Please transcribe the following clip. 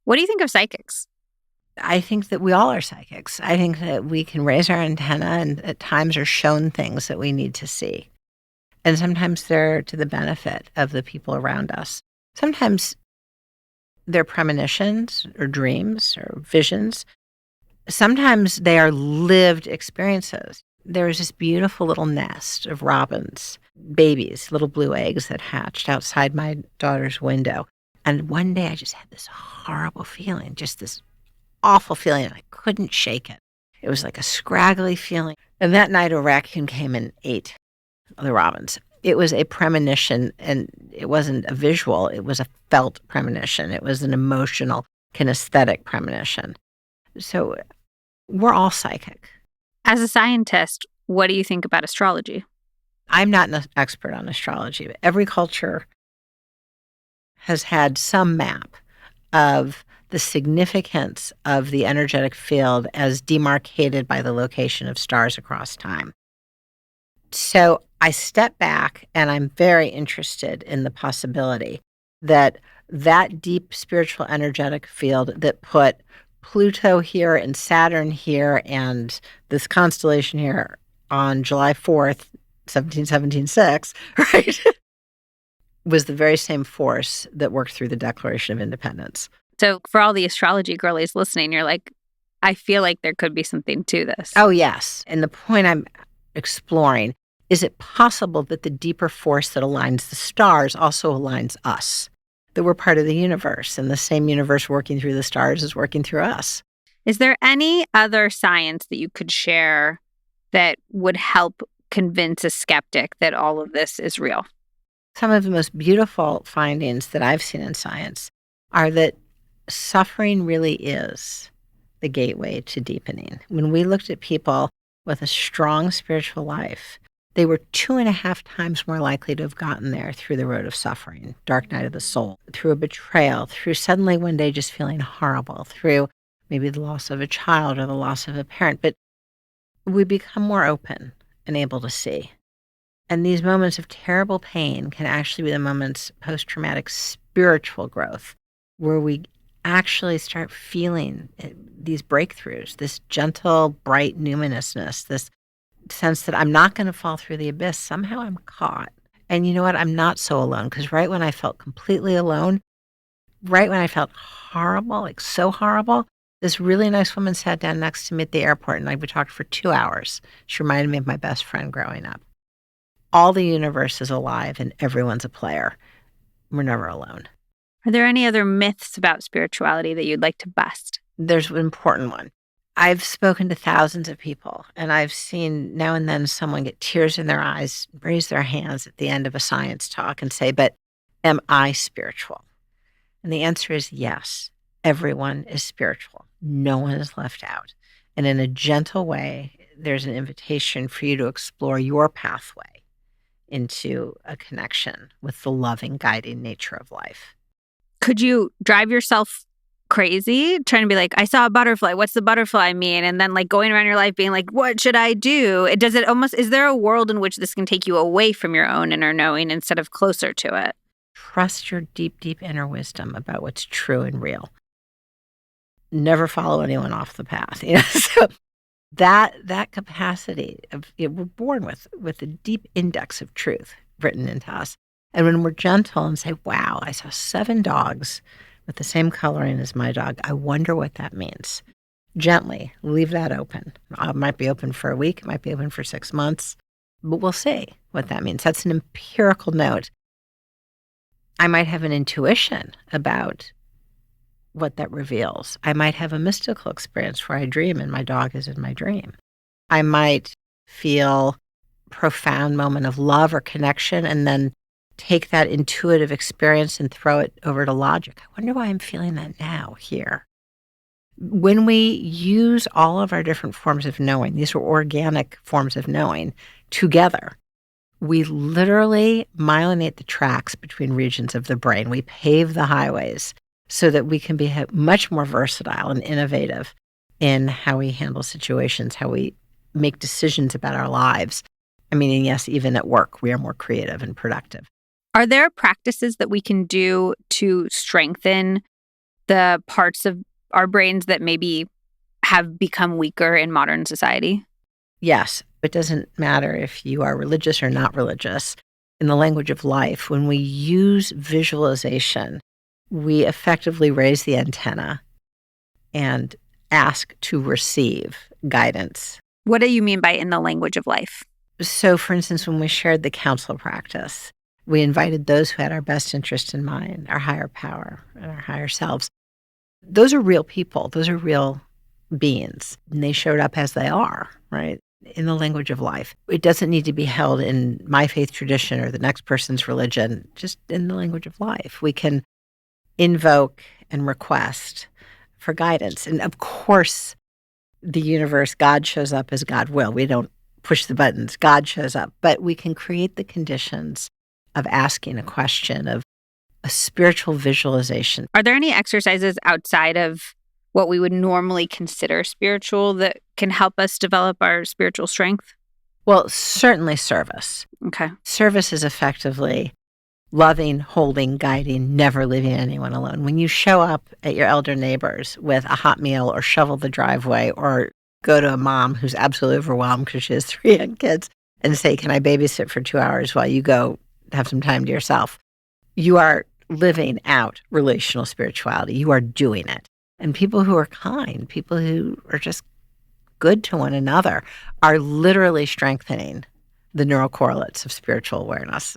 What do you think of psychics? I think that we all are psychics. I think that we can raise our antenna and at times are shown things that we need to see. And sometimes they're to the benefit of the people around us. Sometimes they're premonitions or dreams or visions. Sometimes they are lived experiences. There was this beautiful little nest of robins, babies, little blue eggs that hatched outside my daughter's window. And one day I just had this horrible feeling, just this awful feeling, and I couldn't shake it. It was like a scraggly feeling. And that night, a raccoon came and ate the robins. It was a premonition, and it wasn't a visual. It was a felt premonition. It was an emotional, kinesthetic premonition. So we're all psychic. As a scientist, what do you think about astrology? I'm not an expert on astrology, but every culture has had some map of the significance of the energetic field as demarcated by the location of stars across time. So I step back and I'm very interested in the possibility that that deep spiritual energetic field that put Pluto here and Saturn here and this constellation here on July 4th, 1776, right, was the very same force that worked through the Declaration of Independence. So for all the astrology girlies listening, you're like, I feel like there could be something to this. Oh, yes. And the point I'm exploring, is it possible that the deeper force that aligns the stars also aligns us? That we're part of the universe, and the same universe working through the stars is working through us. Is there any other science that you could share that would help convince a skeptic that all of this is real? Some of the most beautiful findings that I've seen in science are that suffering really is the gateway to deepening. When we looked at people with a strong spiritual life, they were 2.5 times more likely to have gotten there through the road of suffering, dark night of the soul, through a betrayal, through suddenly one day just feeling horrible, through maybe the loss of a child or the loss of a parent. But we become more open and able to see. And these moments of terrible pain can actually be the moments post-traumatic spiritual growth, where we actually start feeling these breakthroughs, this gentle, bright luminousness, this sense that I'm not going to fall through the abyss. Somehow I'm caught. And you know what? I'm not so alone, because right when I felt completely alone, right when I felt horrible, like so horrible, this really nice woman sat down next to me at the airport, and we talked for 2 hours. She reminded me of my best friend growing up. All the universe is alive and everyone's a player. We're never alone. Are there any other myths about spirituality that you'd like to bust? There's an important one. I've spoken to thousands of people, and I've seen now and then someone get tears in their eyes, raise their hands at the end of a science talk and say, but am I spiritual? And the answer is yes. Everyone is spiritual. No one is left out. And in a gentle way, there's an invitation for you to explore your pathway into a connection with the loving, guiding nature of life. Could you drive yourself crazy trying to be like, I saw a butterfly, what's the butterfly mean? And then like going around your life being like, what should I do? Is there a world in which this can take you away from your own inner knowing instead of closer to it? Trust your deep, deep inner wisdom about what's true and real. Never follow anyone off the path. So that capacity of we're born with a deep index of truth written into us. And when we're gentle and say, wow, I saw 7 dogs with the same coloring as my dog, I wonder what that means. Gently leave that open. It might be open for a week, it might be open for 6 months, but we'll see what that means. That's an empirical note. I might have an intuition about what that reveals. I might have a mystical experience where I dream and my dog is in my dream. I might feel a profound moment of love or connection and then take that intuitive experience and throw it over to logic. I wonder why I'm feeling that now here. When we use all of our different forms of knowing, these are organic forms of knowing, together, we literally myelinate the tracks between regions of the brain. We pave the highways so that we can be much more versatile and innovative in how we handle situations, how we make decisions about our lives. I mean, and yes, even at work, we are more creative and productive. Are there practices that we can do to strengthen the parts of our brains that maybe have become weaker in modern society? Yes, it doesn't matter if you are religious or not religious. In the language of life, when we use visualization, we effectively raise the antenna and ask to receive guidance. What do you mean by in the language of life? So, for instance, when we shared the counsel practice, we invited those who had our best interest in mind, our higher power, and our higher selves. Those are real people. Those are real beings. And they showed up as they are, right? In the language of life. It doesn't need to be held in my faith tradition or the next person's religion, just in the language of life. We can invoke and request for guidance. And of course, the universe, God shows up as God will. We don't push the buttons. God shows up. But we can create the conditions of asking a question, of a spiritual visualization. Are there any exercises outside of what we would normally consider spiritual that can help us develop our spiritual strength? Well, certainly service. Okay. Service is effectively loving, holding, guiding, never leaving anyone alone. When you show up at your elder neighbors with a hot meal or shovel the driveway or go to a mom who's absolutely overwhelmed because she has 3 young kids and say, can I babysit for 2 hours while you go have some time to yourself? You are living out relational spirituality. You are doing it. And people who are kind, people who are just good to one another are literally strengthening the neural correlates of spiritual awareness.